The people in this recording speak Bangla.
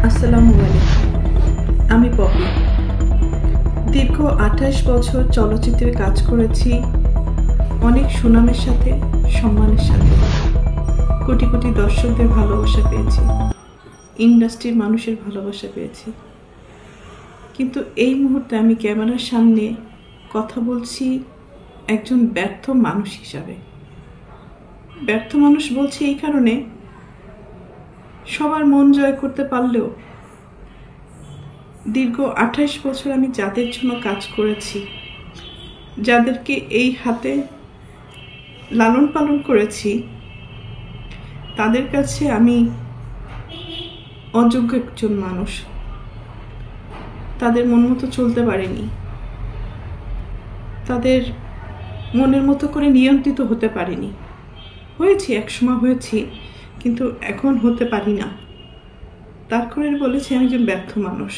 আসসালামু আলাইকুম। আমি পপি। দীর্ঘ ২৮ বছর চলচ্চিত্রে কাজ করেছি, অনেক সুনামের সাথে, সম্মানের সাথে। কোটি কোটি দর্শকদের ভালোবাসা পেয়েছি, ইন্ডাস্ট্রির মানুষের ভালোবাসা পেয়েছি। কিন্তু এই মুহূর্তে আমি ক্যামেরার সামনে কথা বলছি একজন ব্যর্থ মানুষ হিসাবে। ব্যর্থ মানুষ বলছি এই কারণে, সবার মন জয় করতে পারলেও দীর্ঘ ২৮ বছর আমি যাদের জন্য কাজ করেছি, যাদেরকে এই হাতে লালন পালন করেছি, তাদের কাছে আমি অযোগ্য একজন মানুষ। তাদের মন মতো চলতে পারিনি, তাদের মনের মতো করে নিয়ন্ত্রিত হতে পারিনি। হয়েছি, একসময় হয়েছি, কিন্তু এখন হতে পারি না। তার করে বলেছি আমি একজন ব্যর্থ মানুষ।